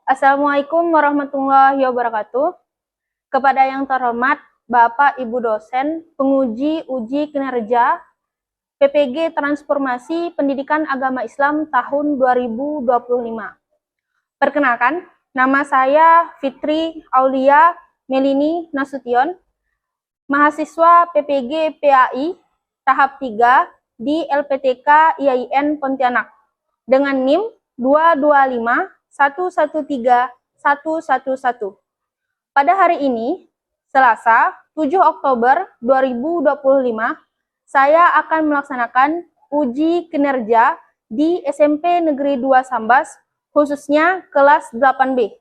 Assalamualaikum warahmatullahi wabarakatuh. Kepada yang terhormat Bapak Ibu dosen, penguji uji kinerja PPG Transformasi Pendidikan Agama Islam tahun 2025. Perkenalkan, nama saya Fitri Aulia Melini Nasution, mahasiswa PPG PAI tahap 3 di LPTK IAIN Pontianak dengan NIM 225113111. Pada hari ini, Selasa, 7 Oktober 2025, saya akan melaksanakan uji kinerja di SMP Negeri 2 Sambas, khususnya kelas 8B,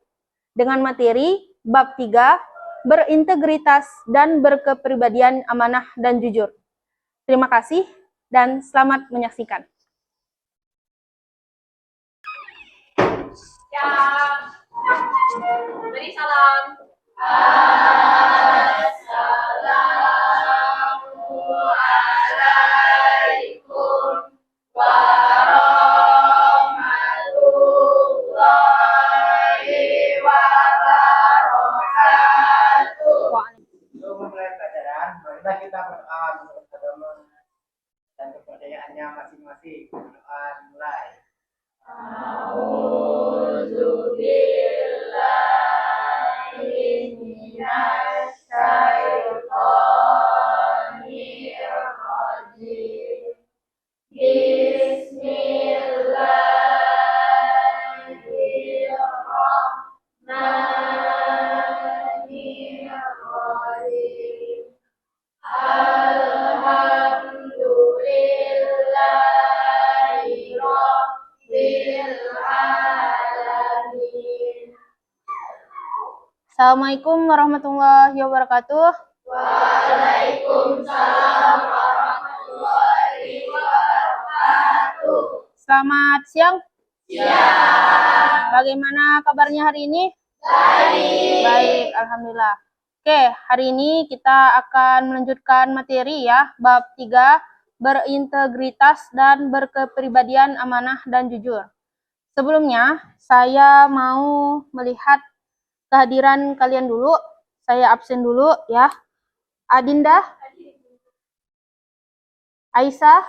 dengan materi bab 3, berintegritas dan berkepribadian amanah dan jujur. Terima kasih dan selamat menyaksikan. Beri salam. Assalamualaikum warahmatullahi wabarakatuh. Untuk memulai pelajaran, marilah kita berdoa menurut agama dan kepercayaannya masing-masing. Berdoa dimulai. Assalamualaikum warahmatullahi wabarakatuh. Waalaikumsalam warahmatullahi wabarakatuh. Selamat siang. Siang. Bagaimana kabarnya hari ini? Baik. Baik, alhamdulillah. Oke, hari ini kita akan melanjutkan materi ya, bab 3, berintegritas dan berkepribadian amanah dan jujur. Sebelumnya, saya mau melihat kehadiran kalian dulu. Saya absen dulu ya. Adinda, Aisyah,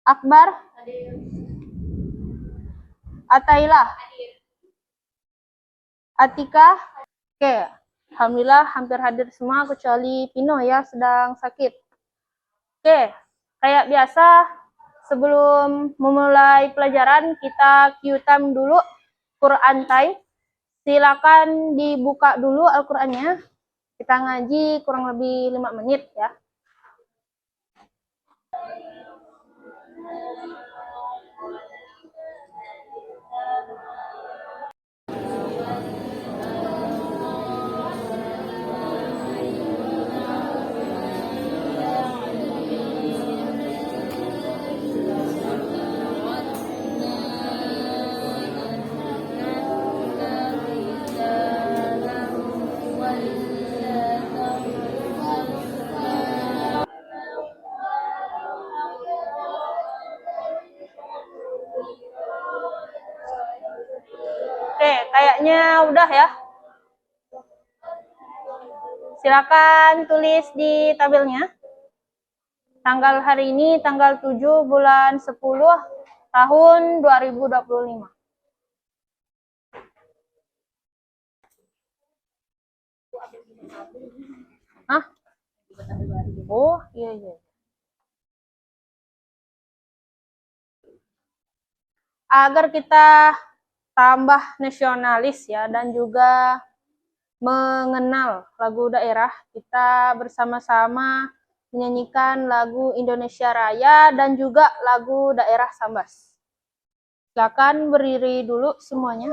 Akbar, Atailah, Atika. Oke, alhamdulillah hampir hadir semua kecuali Pino ya, sedang sakit. Oke, kayak biasa sebelum memulai pelajaran kita Q-time dulu Quran time. Silakan dibuka dulu Al-Qur'annya. Kita ngaji kurang lebih 5 menit ya. Oke, kayaknya udah ya. Silakan tulis di tabelnya. Tanggal hari ini tanggal 7 bulan 10 tahun 2025. Hah? Oh, iya. Agar kita tambah nasionalis ya dan juga mengenal lagu daerah, kita bersama-sama menyanyikan lagu Indonesia Raya dan juga lagu daerah Sambas. Silakan berdiri dulu semuanya.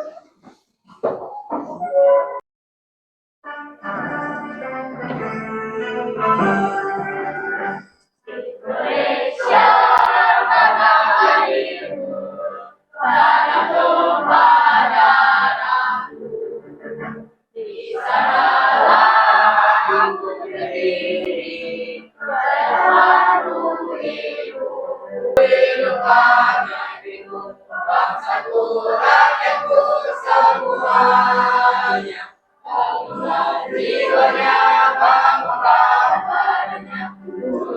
Indonesia tanah airmu, tanah tumpah darahmu. Di sanalah aku berdiri, terharu hidupku. Hidupkan negeriku, bangsaku rakyatku.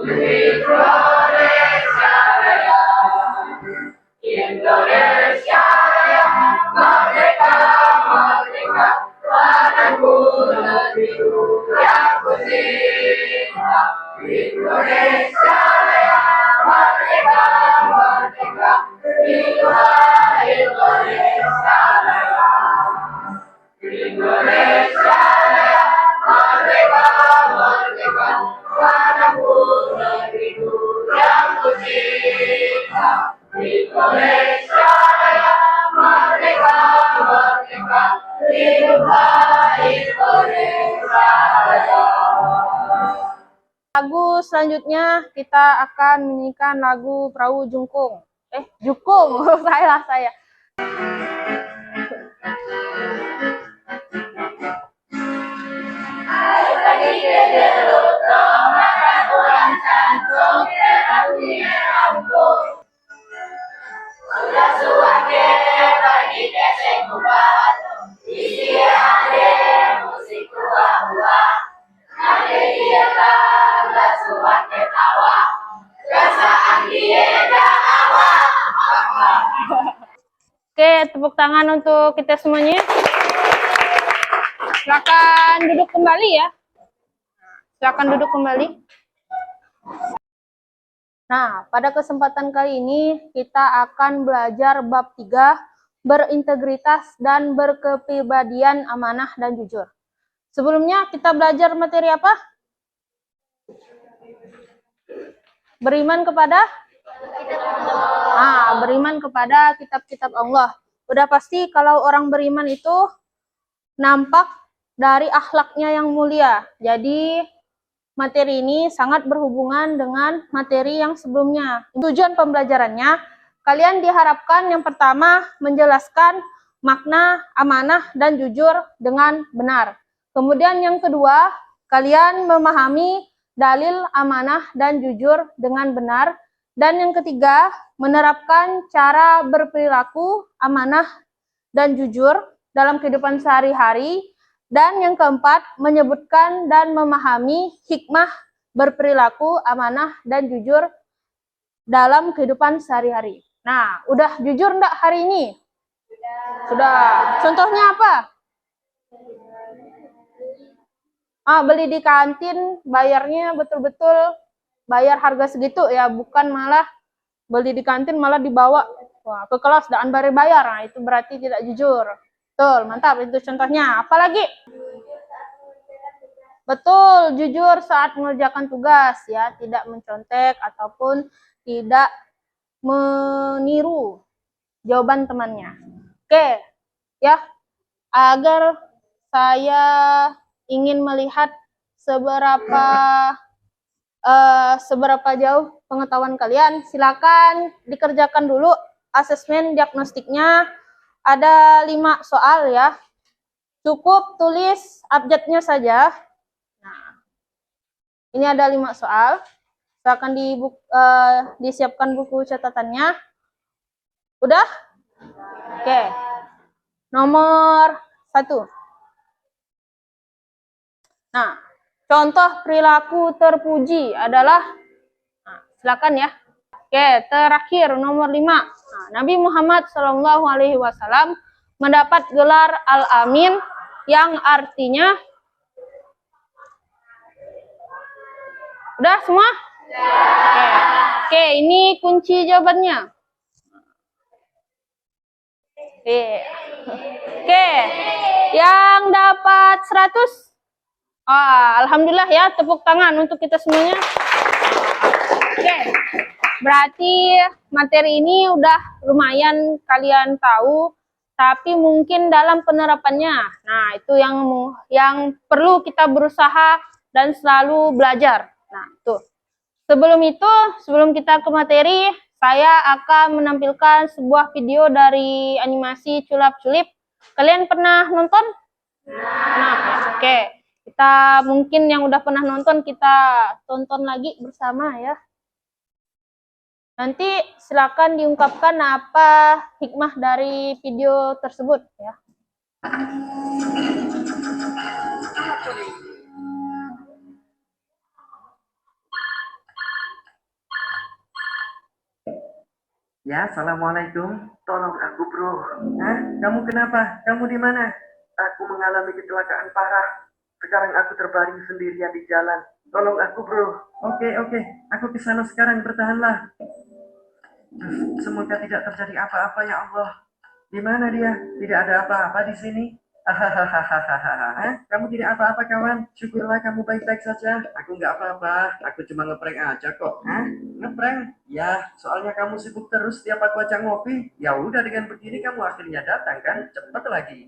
Indonesia Raya, Indonesia Raya, merdeka, merdeka, padaku negeriku yang ku cinta. Indonesia Raya, merdeka, merdeka, hiduplah Indonesia Raya. Indonesia Raya, merdeka, merdeka, padaku negeriku yang ku cinta. Indonesia Raya, merdeka, merdeka, hiduplah Indonesia Raya. Lagu selanjutnya kita akan menyanyikan lagu Perahu Jungkung. Jukung, salah saya. Tadi kegelut makan orang cantung, terakhir rampung. Udah suake bagi kesek kubat, isi ade musik tua-tua. Ade dia tak suake tawa, rasaan dia dah awak. Oke, tepuk tangan untuk kita semuanya. Silakan duduk kembali ya. Silakan duduk kembali. Nah, pada kesempatan kali ini kita akan belajar bab 3, berintegritas dan berkepribadian amanah dan jujur. Sebelumnya kita belajar materi apa? Beriman kepada? Beriman kepada kitab-kitab Allah. Udah pasti kalau orang beriman itu nampak dari akhlaknya yang mulia. Jadi materi ini sangat berhubungan dengan materi yang sebelumnya. Tujuan pembelajarannya, kalian diharapkan yang pertama menjelaskan makna amanah dan jujur dengan benar. Kemudian yang kedua, kalian memahami dalil amanah dan jujur dengan benar. Dan yang ketiga, menerapkan cara berperilaku amanah dan jujur dalam kehidupan sehari-hari. Dan yang keempat, menyebutkan dan memahami hikmah berperilaku amanah dan jujur dalam kehidupan sehari-hari. Nah, udah jujur enggak hari ini? Sudah. Contohnya apa? Beli di kantin, bayarnya betul-betul bayar harga segitu ya, bukan malah beli di kantin malah dibawa ke kelas dan bayar. Nah, itu berarti tidak jujur. Betul, mantap, itu contohnya. Apalagi? Betul, jujur saat mengerjakan tugas ya, tidak mencontek ataupun tidak meniru jawaban temannya. Oke, ya. Agar saya ingin melihat seberapa jauh pengetahuan kalian, silakan dikerjakan dulu asesmen diagnostiknya. Ada 5 soal ya. Cukup tulis abjadnya saja. Nah, ini ada 5 soal. Silakan disiapkan buku catatannya. Udah? Oke. Nomor 1. Nah, contoh perilaku terpuji adalah, silakan ya. Oke, terakhir nomor 5. Nah, Nabi Muhammad SAW mendapat gelar Al-Amin yang artinya, udah semua? Oke, ini kunci jawabannya. Oke, yang dapat 100. Alhamdulillah ya, tepuk tangan untuk kita semuanya. Oke, berarti materi ini udah lumayan kalian tahu, tapi mungkin dalam penerapannya, nah itu yang perlu kita berusaha dan selalu belajar. Nah itu. Sebelum kita ke materi, saya akan menampilkan sebuah video dari animasi Culap-Culip. Kalian pernah nonton? Nah, oke. Kita mungkin yang udah pernah nonton, kita tonton lagi bersama ya. Nanti silakan diungkapkan apa hikmah dari video tersebut ya. Ya, assalamualaikum. Tolong aku, bro. Hah? Kamu kenapa? Kamu di mana? Aku mengalami kecelakaan parah. Sekarang aku terbaring sendirian di jalan. Tolong aku, bro. Oke, oke. Aku ke sana sekarang. Bertahanlah. Semoga tidak terjadi apa-apa ya Allah. Di mana dia? Tidak ada apa-apa di sini. Hahaha. Kamu tidak apa-apa kawan? Syukurlah kamu baik-baik saja. Aku nggak apa-apa. Aku cuma ngeprank aja kok. Hah? Ngeprank? Ya, soalnya kamu sibuk terus setiap aku ajak ngopi. Ya udah dengan begini kamu akhirnya datang kan? Cepet lagi.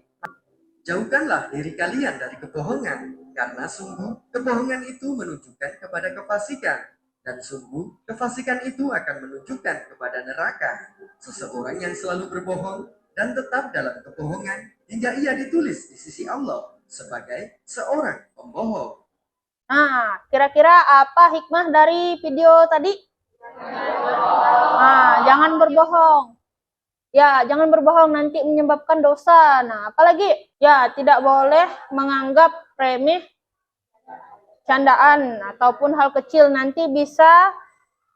Jauhkanlah diri kalian dari kebohongan, karena sungguh kebohongan itu menunjukkan kepada kefasikan, dan sungguh kefasikan itu akan menunjukkan kepada neraka. Seseorang yang selalu berbohong dan tetap dalam kebohongan hingga ia ditulis di sisi Allah sebagai seorang pembohong. Nah, kira-kira apa hikmah dari video tadi? Nah, jangan berbohong. Ya, jangan berbohong nanti menyebabkan dosa. Nah, apalagi ya tidak boleh menganggap remeh candaan ataupun hal kecil, nanti bisa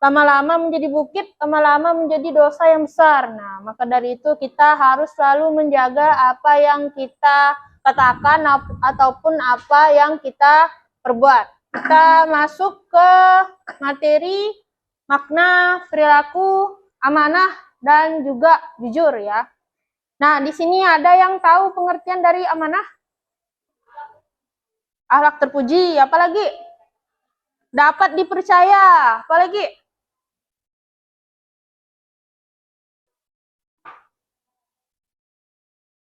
lama-lama menjadi bukit, lama-lama menjadi dosa yang besar. Nah, maka dari itu kita harus selalu menjaga apa yang kita katakan ataupun apa yang kita perbuat. Kita masuk ke materi makna perilaku amanah dan juga jujur ya. Nah, di sini ada yang tahu pengertian dari amanah? Akhlak terpuji, apalagi? Dapat dipercaya, apalagi?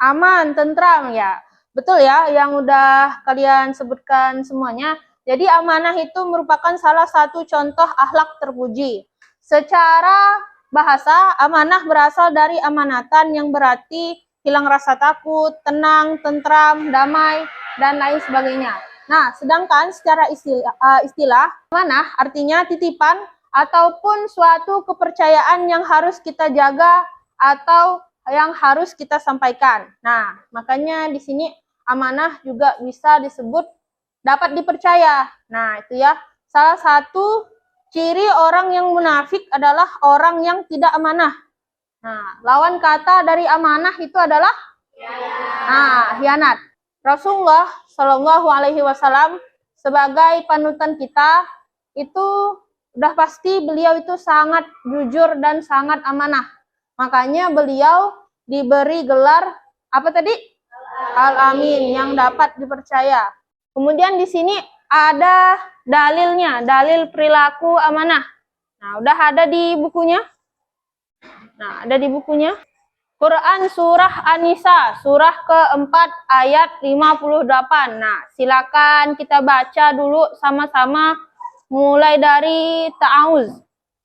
Aman, tentram ya. Betul ya, yang udah kalian sebutkan semuanya. Jadi amanah itu merupakan salah satu contoh akhlak terpuji. Secara bahasa, amanah berasal dari amanatan yang berarti hilang rasa takut, tenang, tentram, damai, dan lain sebagainya. Nah, sedangkan secara istilah amanah artinya titipan ataupun suatu kepercayaan yang harus kita jaga atau yang harus kita sampaikan. Nah, makanya di sini amanah juga bisa disebut dapat dipercaya. Nah, itu ya. Salah satu ciri orang yang munafik adalah orang yang tidak amanah. Nah, lawan kata dari amanah itu adalah khianat. Rasulullah Shallallahu Alaihi Wasallam sebagai panutan kita itu udah pasti beliau itu sangat jujur dan sangat amanah. Makanya beliau diberi gelar apa tadi? Al-Amin, yang dapat dipercaya. Kemudian di sini ada dalilnya, dalil perilaku amanah. Nah, udah ada di bukunya. Nah, ada di bukunya. Quran Surah An-Nisa, surah keempat ayat 58. Nah, silakan kita baca dulu sama-sama mulai dari ta'awuz.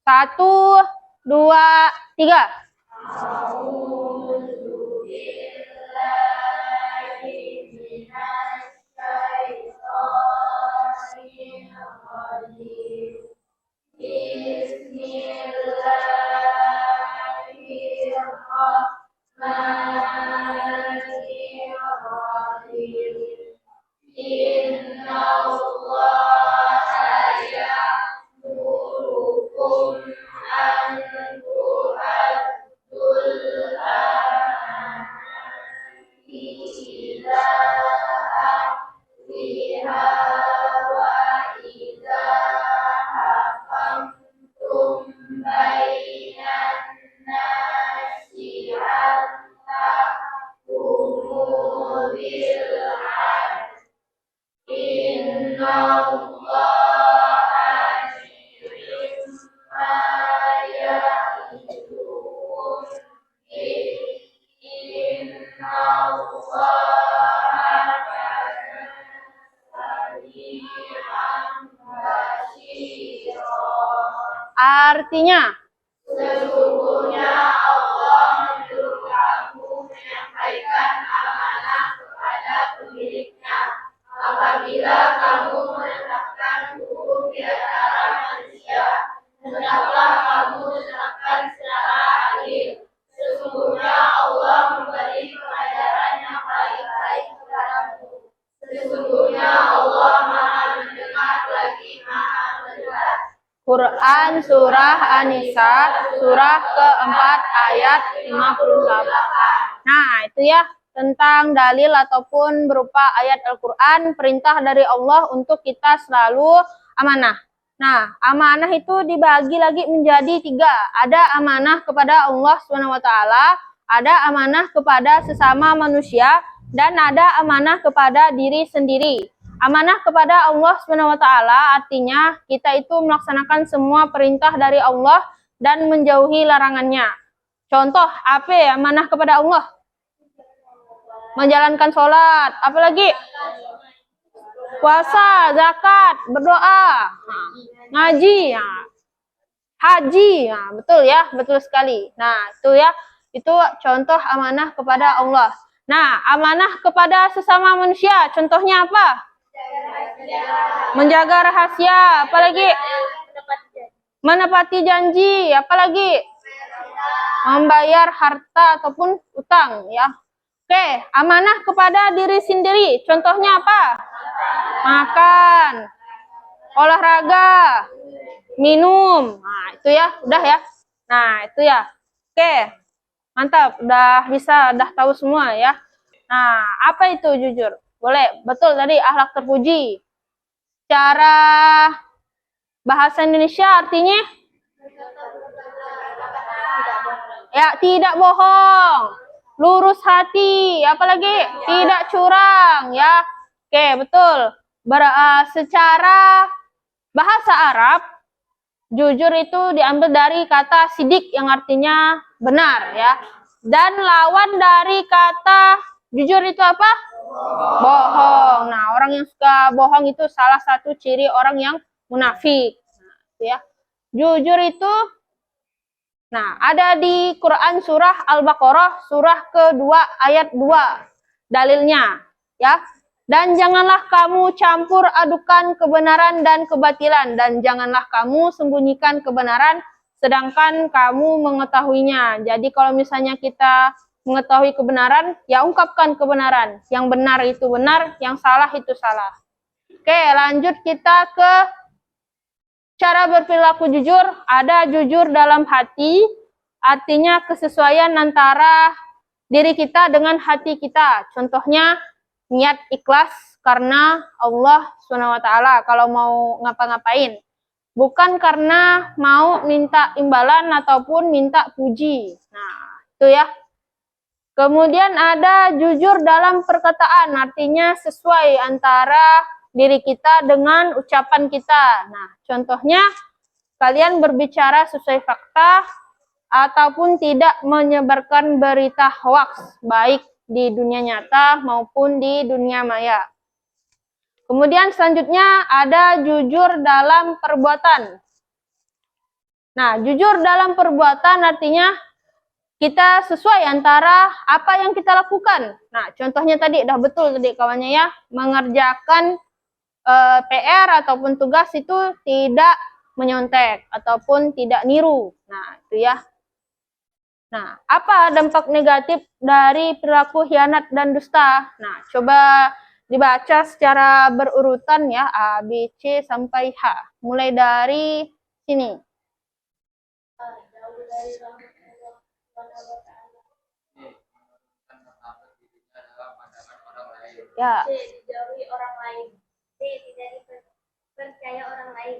1, 2, 3. Artinya, sesungguhnya Allah menyuruh kamu menyampaikan amanah kepada pemiliknya. Apabila kamu menetapkan hukum di antara manusia, hendaklah kamu tetapkan secara adil. Sesungguhnya Allah memberi pelajaran yang baik-baik kepadamu. Sesungguhnya Allah Maha mendengar lagi Maha melihat. Quran surah An-Nisa surah keempat ayat 58. Nah, itu ya tentang dalil ataupun berupa ayat Al-Quran, perintah dari Allah untuk kita selalu amanah. Nah, amanah itu dibagi lagi menjadi 3. Ada amanah kepada Allah SWT, ada amanah kepada sesama manusia, dan ada amanah kepada diri sendiri. Amanah kepada Allah SWT artinya kita itu melaksanakan semua perintah dari Allah dan menjauhi larangannya. Contoh, apa ya amanah kepada Allah? Menjalankan sholat, apalagi? Puasa, zakat, berdoa, ngaji, haji, betul ya, betul sekali. Nah, itu ya, itu contoh amanah kepada Allah. Nah, amanah kepada sesama manusia, contohnya apa? Menjaga rahasia, apalagi? Menepati janji, apalagi? Membayar harta ataupun utang, ya. Oke, amanah kepada diri sendiri, contohnya apa? Makan, olahraga, minum. Nah, itu ya, udah ya. Nah, itu ya. Oke, mantap, udah tahu semua ya. Nah, apa itu jujur? Boleh, betul tadi akhlak terpuji. Cara bahasa Indonesia artinya? Ya, tidak bohong. Lurus hati, apalagi? Tidak curang, ya. Oke, betul. Secara bahasa Arab, jujur itu diambil dari kata sidik yang artinya benar, ya. Dan lawan dari kata jujur itu apa? Bohong. Nah, orang yang suka bohong itu salah satu ciri orang yang munafik. Nah, itu ya. Jujur itu, nah, ada di Quran surah Al-Baqarah surah kedua ayat 2 dalilnya, ya. Dan janganlah kamu campur adukan kebenaran dan kebatilan, dan janganlah kamu sembunyikan kebenaran sedangkan kamu mengetahuinya. Jadi kalau misalnya kita mengetahui kebenaran, ya ungkapkan kebenaran. Yang benar itu benar, yang salah itu salah. Oke, lanjut kita ke cara berperilaku jujur. Ada jujur dalam hati, artinya kesesuaian antara diri kita dengan hati kita. Contohnya, niat ikhlas karena Allah SWT kalau mau ngapa-ngapain. Bukan karena mau minta imbalan ataupun minta puji. Nah, itu ya. Kemudian ada jujur dalam perkataan, artinya sesuai antara diri kita dengan ucapan kita. Nah, contohnya kalian berbicara sesuai fakta ataupun tidak menyebarkan berita hoaks, baik di dunia nyata maupun di dunia maya. Kemudian selanjutnya ada jujur dalam perbuatan. Nah, jujur dalam perbuatan artinya kita sesuai antara apa yang kita lakukan. Nah, contohnya tadi udah betul tadi kawannya ya, mengerjakan PR ataupun tugas itu tidak menyontek ataupun tidak niru. Nah, itu ya. Nah, apa dampak negatif dari perilaku khianat dan dusta? Nah, coba dibaca secara berurutan ya, A, B, C sampai H. Mulai dari sini. Ya. C. Dijauhi orang lain. D. Tidak dipercaya orang lain.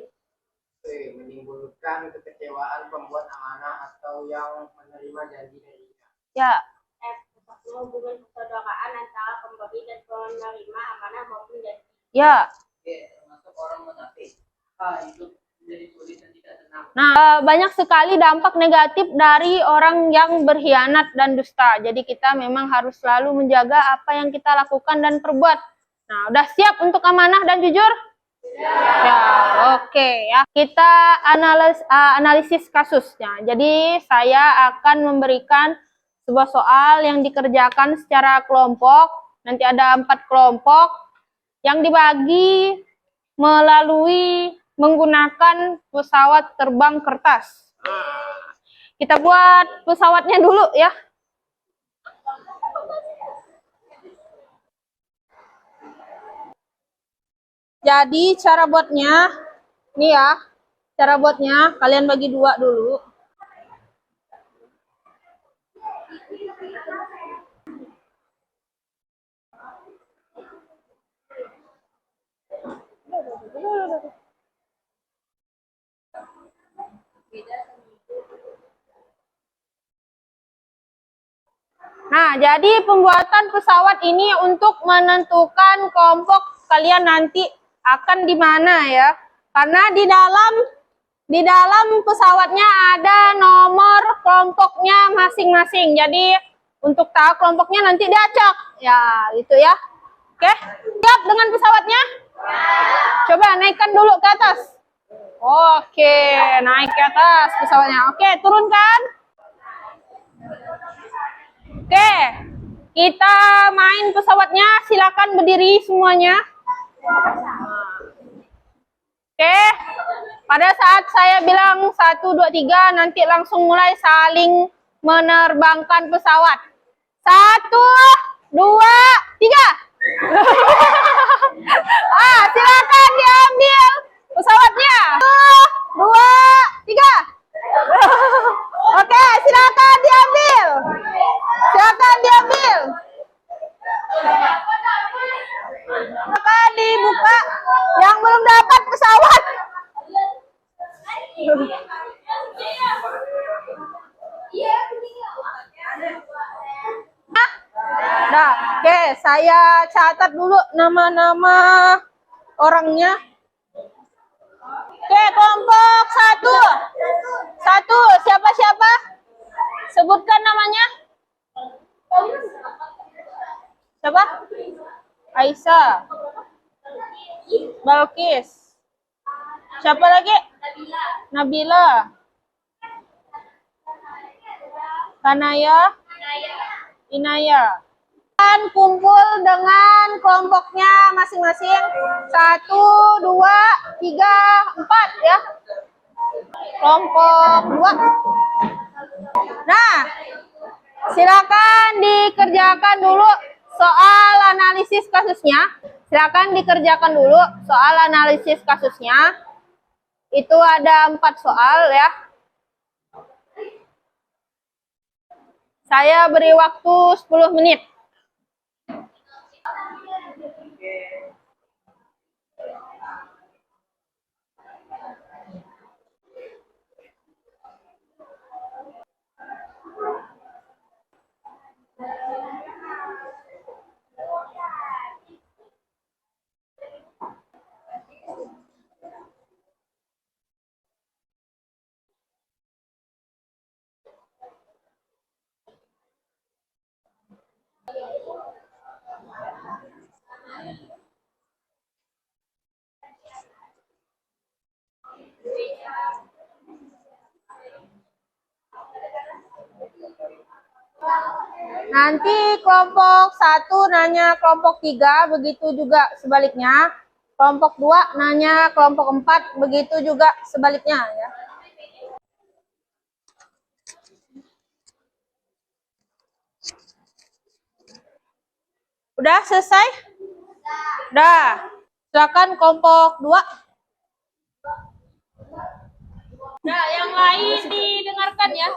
C. Menimbulkan kekecewaan pembuat amanah atau yang menerima janji darinya. Ya. F. Hubungan persaudaraan antara pemberi dan penerima amanah maupun janji. Ya. G. Termasuk orang munafik. H. Hidup menjadi sulit dan tidak tenang. Nah, banyak sekali dampak negatif dari orang yang berkhianat dan dusta. Jadi kita memang harus selalu menjaga apa yang kita lakukan dan perbuat. Nah, udah siap untuk amanah dan jujur? Ya, oke ya. Kita analisis kasusnya. Jadi saya akan memberikan sebuah soal yang dikerjakan secara kelompok. Nanti ada 4 kelompok yang dibagi melalui menggunakan pesawat terbang kertas. Kita buat pesawatnya dulu ya. Jadi cara buatnya, ini ya, Cara buatnya, kalian bagi dua dulu. Nah, jadi pembuatan pesawat ini untuk menentukan kelompok kalian nanti akan di mana ya. Karena di dalam pesawatnya ada nomor kelompoknya masing-masing. Jadi untuk tahu kelompoknya nanti diacak. Ya, itu ya. Oke, siap dengan pesawatnya? Coba naikkan dulu ke atas. Oke, naik ke atas pesawatnya. Oke, turunkan. Oke, kita main pesawatnya. Silakan berdiri semuanya. Oke, pada saat saya bilang 1, 2, 3, nanti langsung mulai saling menerbangkan pesawat. 1, 2, 3. Silakan diambil pesawatnya. 1, 2, 3. Oke, silakan diambil. Silakan diambil. Silakan dibuka. Yang belum dapat pesawat. Nah, oke, saya catat dulu nama-nama orangnya. Oke, kelompok 1. 1, siapa-siapa? Sebutkan namanya. Siapa? Aisyah. Balkis. Siapa lagi? Nabila. Kanaya. Inaya. Dan kumpul dengan kelompoknya masing-masing. 1, 2, 3, 4 ya. Kelompok 2. Nah, silakan dikerjakan dulu soal analisis kasusnya. Silakan dikerjakan dulu soal analisis kasusnya. Itu ada 4 soal ya. Saya beri waktu 10 menit. Nanti kelompok 1 nanya kelompok 3, begitu juga sebaliknya. Kelompok 2 nanya kelompok 4, begitu juga sebaliknya ya. Udah selesai? Udah. Silakan kelompok 2. Nah, yang lain didengarkan ya.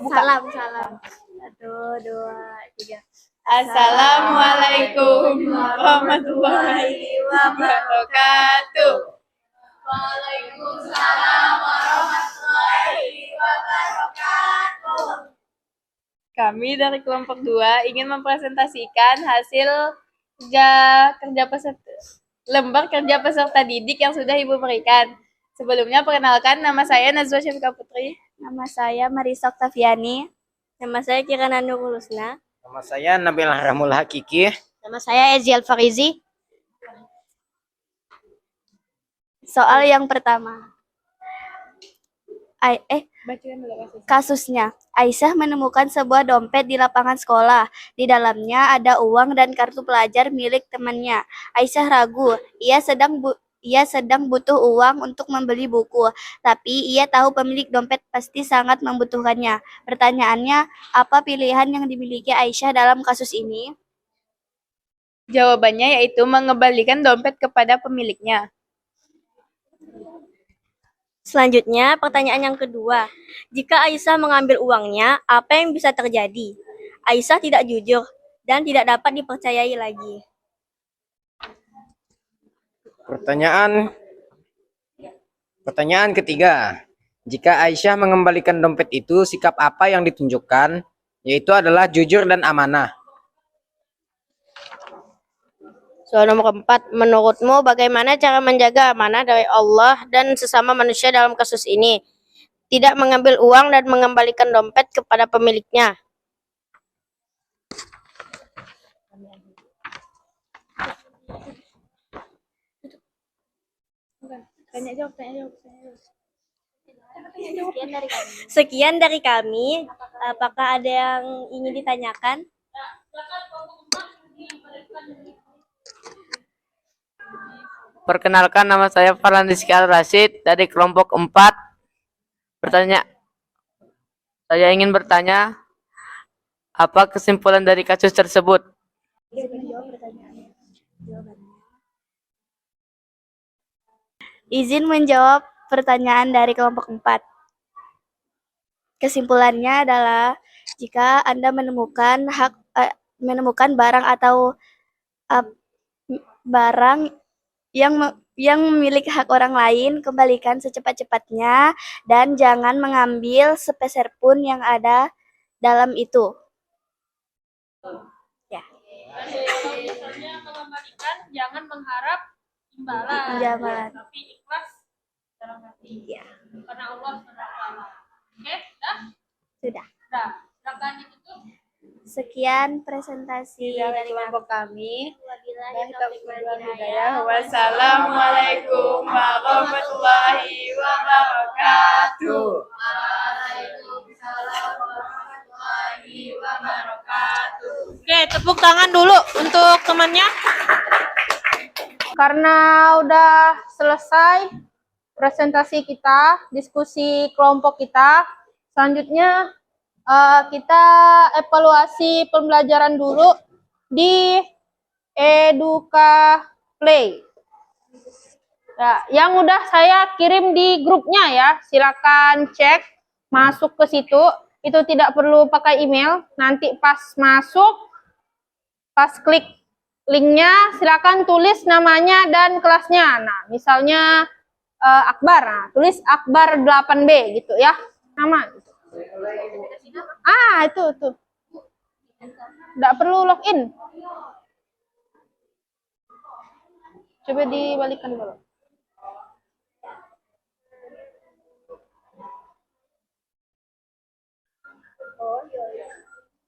Salam. 1, 2, 3. Assalamualaikum warahmatullahi wabarakatuh. Waalaikumsalam warahmatullahi wabarakatuh. Kami dari kelompok 2 ingin mempresentasikan hasil lembar kerja peserta didik yang sudah Ibu berikan. Sebelumnya perkenalkan, nama saya Nazwa Syafika Putri. Nama saya Marisa Oktaviani. Nama saya Kirana Nurul Husna. Nama saya Nabil Rahmul Hakiki. Nama saya Ezi Alfarizi. Soal yang pertama. Kasusnya, Aisyah menemukan sebuah dompet di lapangan sekolah. Di dalamnya ada uang dan kartu pelajar milik temannya. Aisyah ragu, ia sedang butuh uang untuk membeli buku, tapi ia tahu pemilik dompet pasti sangat membutuhkannya. Pertanyaannya, apa pilihan yang dimiliki Aisyah dalam kasus ini? Jawabannya yaitu mengembalikan dompet kepada pemiliknya. Selanjutnya, pertanyaan yang kedua. Jika Aisyah mengambil uangnya, apa yang bisa terjadi? Aisyah tidak jujur dan tidak dapat dipercayai lagi. Pertanyaan ketiga. Jika Aisyah mengembalikan dompet itu, sikap apa yang ditunjukkan? Yaitu adalah jujur dan amanah. Soal nomor 4, menurutmu bagaimana cara menjaga amanah dari Allah dan sesama manusia dalam kasus ini? Tidak mengambil uang dan mengembalikan dompet kepada pemiliknya. Sekian dari kami. Apakah ada yang ingin ditanyakan? Perkenalkan, nama saya Farhan Rizky Al-Rasyid dari kelompok 4. Saya ingin bertanya, apa kesimpulan dari kasus tersebut? Izin menjawab pertanyaan dari kelompok 4. Kesimpulannya adalah jika Anda menemukan barang atau barang yang memiliki hak orang lain, kembalikan secepat-cepatnya dan jangan mengambil sepeser pun yang ada dalam itu. Ya. Misalnya mengembalikan, jangan mengharap imbalan, Imbalan. tapi ikhlas dalam hati. Ya. Karena Allah SWT. Oke, dah? Sudah. Dah. Silakan ditutup. Sekian presentasi dari Kelompok kami. Wabillahi Taufiq taufiq wal wal hidayah. hidayah. Wassalamualaikum warahmatullahi wabarakatuh. Oke, tepuk tangan dulu untuk temannya. Karena udah selesai presentasi kita, diskusi kelompok kita, selanjutnya kita evaluasi pembelajaran dulu di Eduka Play. Ya, yang udah saya kirim di grupnya ya, silakan cek masuk ke situ. Itu tidak perlu pakai email. Nanti pas masuk, pas klik linknya, silakan tulis namanya dan kelasnya. Nah, misalnya Akbar, nah, tulis Akbar 8B gitu ya, nama. Itu. Tidak perlu login. Coba dibalikan dulu.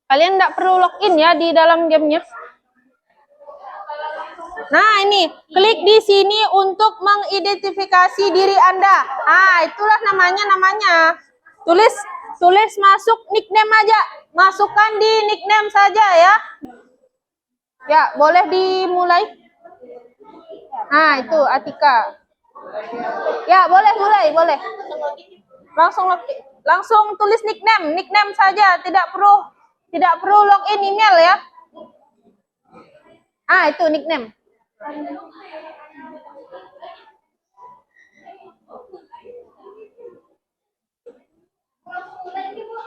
Kalian tidak perlu login ya di dalam gamenya. Nah, ini klik di sini untuk mengidentifikasi diri Anda. Itulah namanya. Tulis masuk nickname aja. Masukkan di nickname saja ya. Ya, boleh dimulai. Itu Atika. Ya, boleh. Langsung tulis nickname saja, tidak perlu login email ya. Itu nickname.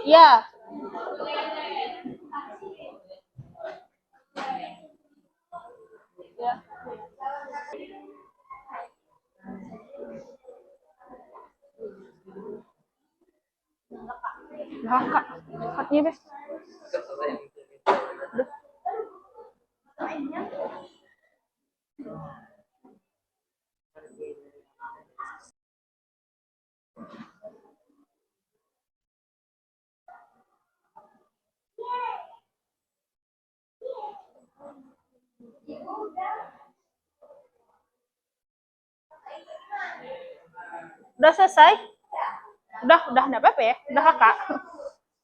Ya. Kak, cepatnya deh. Udah selesai? Udah enggak apa-apa ya? Udah Kakak.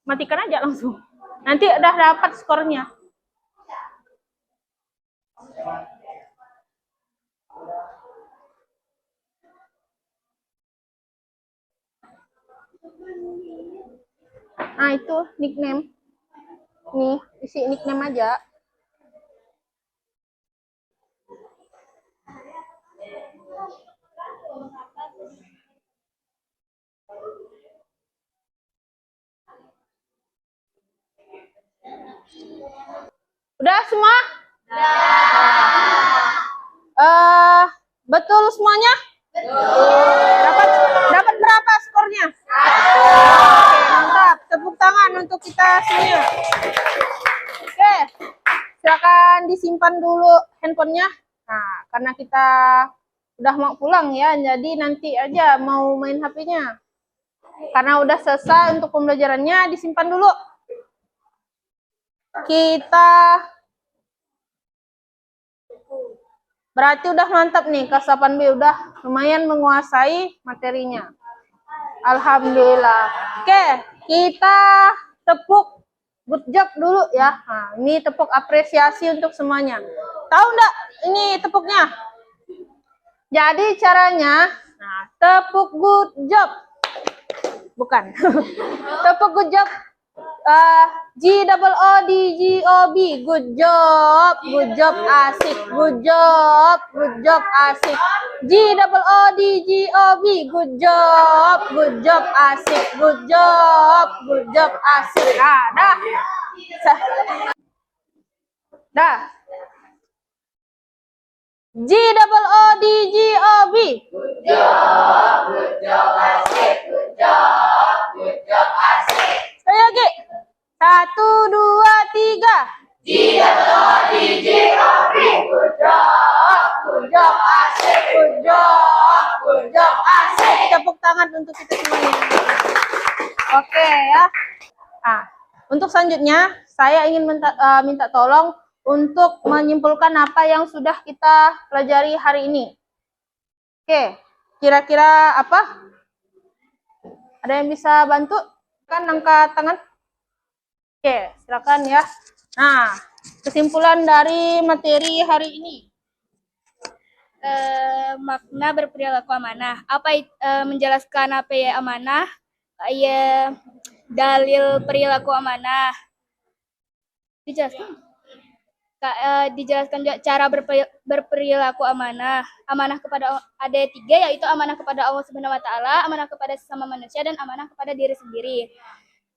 Matikan aja langsung. Nanti udah dapat skornya. Itu nickname. Nih, isi nickname aja. Udah semua? Betul semuanya? Dapat berapa skornya? Oke, mantap. Tepuk tangan untuk kita semuanya. Oke, silakan disimpan dulu handphonenya. Nah, karena kita udah mau pulang ya, jadi nanti aja mau main HP-nya. Karena udah selesai untuk pembelajarannya, disimpan dulu. Kita berarti udah mantap nih, kelas 8B udah lumayan menguasai materinya. Alhamdulillah. Oke, kita tepuk good job dulu ya. Nah, ini tepuk apresiasi untuk semuanya. Tahu enggak ini tepuknya? Jadi caranya, nah, tepuk good job. Bukan. Tepuk good job. G-O-O-D-G-O-B, good job, asik, good job, asik. G-O-O-D-G-O-B, good job, asik, good job, asik. Nah, dah. Dah. G-O-O-D-G-O-B. Good job, asik, good job, asik. Sekali lagi. 1, 2, 3. G-O-O-D-G-O-B. Good job, asik, good job, asik. Tepuk tangan untuk kita semuanya. Oke ya. Nah, untuk selanjutnya saya ingin minta tolong untuk menyimpulkan apa yang sudah kita pelajari hari ini. Oke, kira-kira apa? Ada yang bisa bantu? Kan angkat tangan. Oke, silakan ya. Nah, kesimpulan dari materi hari ini. Makna berperilaku amanah. Menjelaskan apa ya amanah? Ya, dalil perilaku amanah. Dijelaskan juga cara berperilaku amanah. Amanah kepada ada 3, yaitu amanah kepada Allah Subhanahu wa taala, amanah kepada sesama manusia, dan amanah kepada diri sendiri.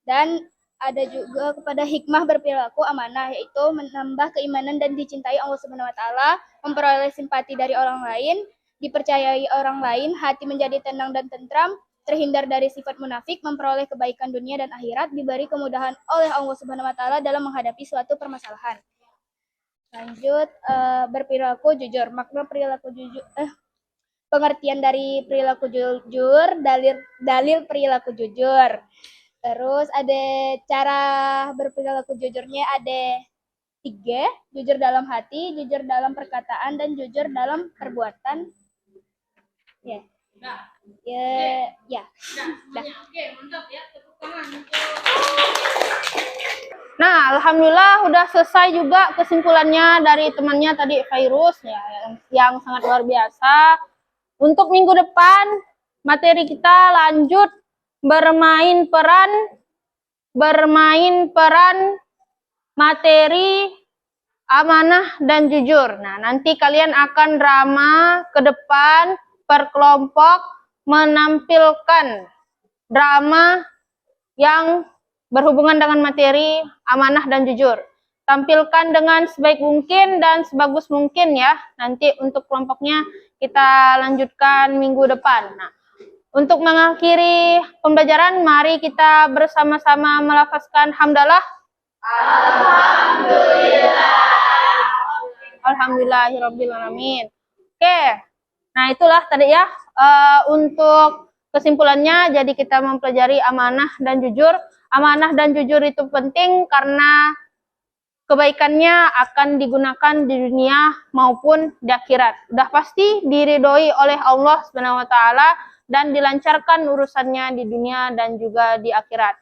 Dan ada juga kepada hikmah berperilaku amanah, yaitu menambah keimanan dan dicintai Allah Subhanahu wa taala, memperoleh simpati dari orang lain, dipercayai orang lain, hati menjadi tenang dan tentram, terhindar dari sifat munafik, memperoleh kebaikan dunia dan akhirat, diberi kemudahan oleh Allah Subhanahu wa taala dalam menghadapi suatu permasalahan. Lanjut, berperilaku jujur. Makna perilaku jujur, pengertian dari perilaku jujur, dalil perilaku jujur. Terus ada cara berperilaku jujurnya ada 3, jujur dalam hati, jujur dalam perkataan, dan jujur dalam perbuatan. Ya. Ya. Oke, mantap ya. Tepuk tangan. Nah, alhamdulillah udah selesai juga kesimpulannya dari temannya tadi Fairuz ya, yang sangat luar biasa. Untuk minggu depan materi kita lanjut bermain peran materi amanah dan jujur. Nah, nanti kalian akan drama ke depan per kelompok menampilkan drama yang berhubungan dengan materi amanah dan jujur. Tampilkan dengan sebaik mungkin dan sebagus mungkin ya. Nanti untuk kelompoknya kita lanjutkan minggu depan. Nah, untuk mengakhiri pembelajaran, mari kita bersama-sama melafazkan hamdalah. Alhamdulillahirabbil alamin. Oke. Nah, itulah tadi ya untuk kesimpulannya. Jadi kita mempelajari amanah dan jujur. Amanah dan jujur itu penting karena kebaikannya akan digunakan di dunia maupun di akhirat. Udah pasti diridhoi oleh Allah Subhanahu wa taala dan dilancarkan urusannya di dunia dan juga di akhirat.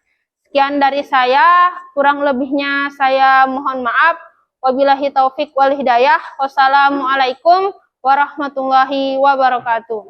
Sekian dari saya, kurang lebihnya saya mohon maaf. Wabillahi taufik wal hidayah. Wassalamualaikum warahmatullahi wabarakatuh.